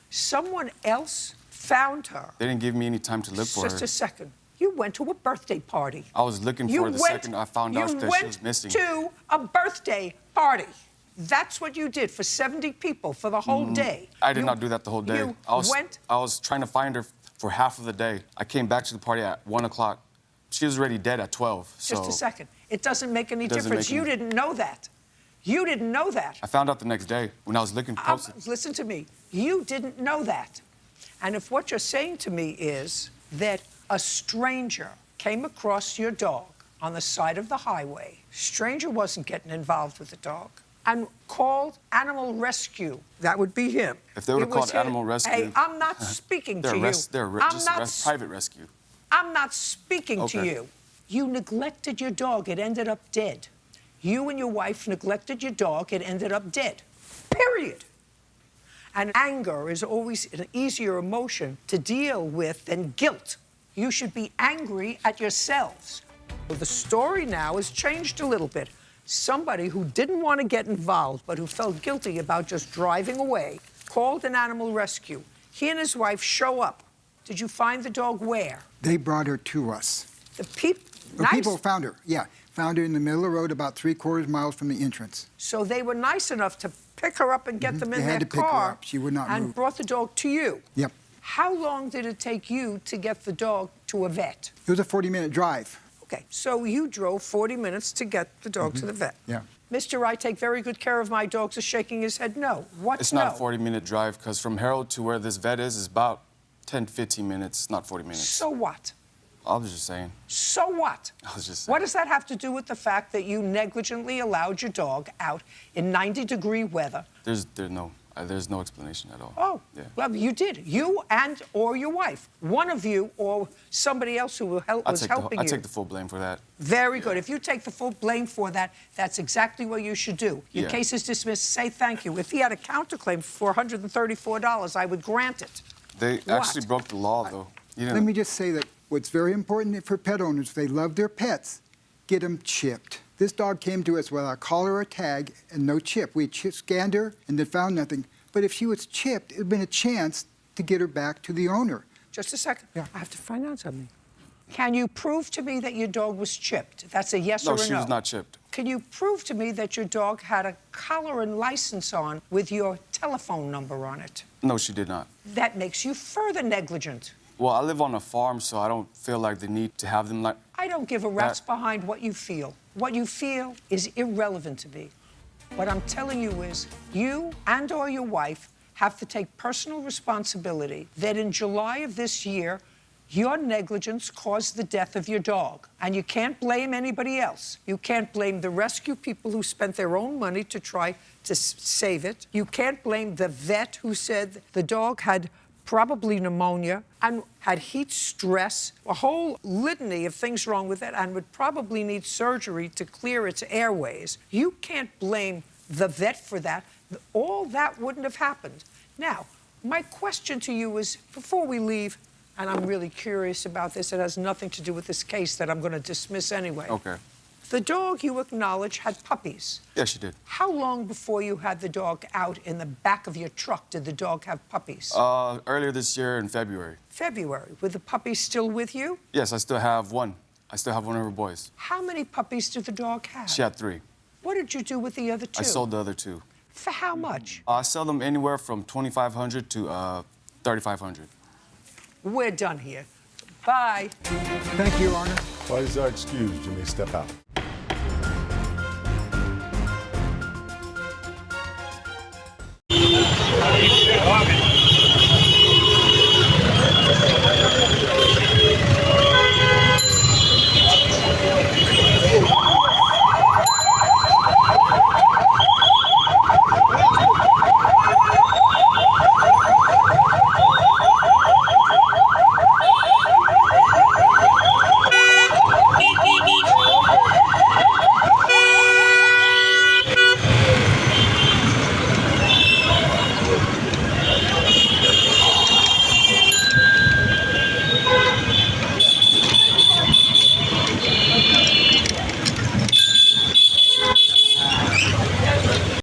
Someone else found her. They didn't give me any time to look for her. Just a second. You went to a birthday party. I was looking for her the second I found out that she was missing. You went to a birthday party. That's what you did for 70 people for the whole day. I did not do that the whole day. I was trying to find her for half of the day. I came back to the party at 1 o'clock. She was already dead at 12. Just a second. It doesn't make any difference. You didn't know that. You didn't know that. I found out the next day when I was looking posted. Listen to me. You didn't know that. And if what you're saying to me is that a stranger came across your dog on the side of the highway, stranger wasn't getting involved with the dog, and called animal rescue, that would be him. If they would have called animal rescue... Hey, I'm not speaking to you. They're just private rescue. I'm not speaking to you. You neglected your dog. It ended up dead. You and your wife neglected your dog. It ended up dead. Period. And anger is always an easier emotion to deal with than guilt. You should be angry at yourselves. The story now has changed a little bit. Somebody who didn't want to get involved, but who felt guilty about just driving away, called an animal rescue. He and his wife show up. Did you find the dog where? They brought her to us. The people Found her, yeah. Found her in the middle of the road about 3/4 miles from the entrance. So they were nice enough to pick her up and get them in their car. They had to pick her up. She would not and move. Brought the dog to you. Yep. How long did it take you to get the dog to a vet? It was a 40-minute drive. Okay, so you drove 40 minutes to get the dog to the vet. Yeah. Mr. I take very good care of my dogs is shaking his head no. What's It's not a 40-minute drive, because from Harold to where this vet is about 10, 15 minutes, not 40 minutes. So what? I was just saying. So what? I was just saying. What does that have to do with the fact that you negligently allowed your dog out in 90-degree weather? There's no explanation at all. Oh, yeah. Well, you did. You or your wife. One of you or somebody else who was helping you. I take the full blame for that. Very good. If you take the full blame for that, that's exactly what you should do. Your case is dismissed. Say thank you. If he had a counterclaim for $134, I would grant it. They actually broke the law, though. Let me just say that what's very important for pet owners, if they love their pets, get them chipped. This dog came to us without a collar or a tag and no chip. We scanned her and then found nothing. But if she was chipped, it would have been a chance to get her back to the owner. Just a second. Yeah. I have to find out something. Can you prove to me that your dog was chipped? That's a yes or a no. No, she was not chipped. Can you prove to me that your dog had a collar and license on with your telephone number on it? No, she did not. That makes you further negligent. Well, I live on a farm, so I don't feel like the need to have them like... I don't give a rat's behind what you feel. What you feel is irrelevant to me. What I'm telling you is you and/or your wife have to take personal responsibility that in July of this year, your negligence caused the death of your dog. And you can't blame anybody else. You can't blame the rescue people who spent their own money to try to save it. You can't blame the vet who said the dog had probably pneumonia and had heat stress, a whole litany of things wrong with it, and would probably need surgery to clear its airways. You can't blame the vet for that. All that wouldn't have happened. Now, my question to you is, before we leave, and I'm really curious about this, it has nothing to do with this case that I'm going to dismiss anyway. Okay. The dog, you acknowledge, had puppies. Yes, she did. How long before you had the dog out in the back of your truck did the dog have puppies? Earlier this year in February. February. Were the puppies still with you? Yes, I still have one. I still have one of her boys. How many puppies did the dog have? She had 3. What did you do with the other 2? I sold the other 2. For how much? I sell them anywhere from $2,500 to $3,500. We're done here. Bye. Thank you, Your Honor. Parties are excused. You may step out.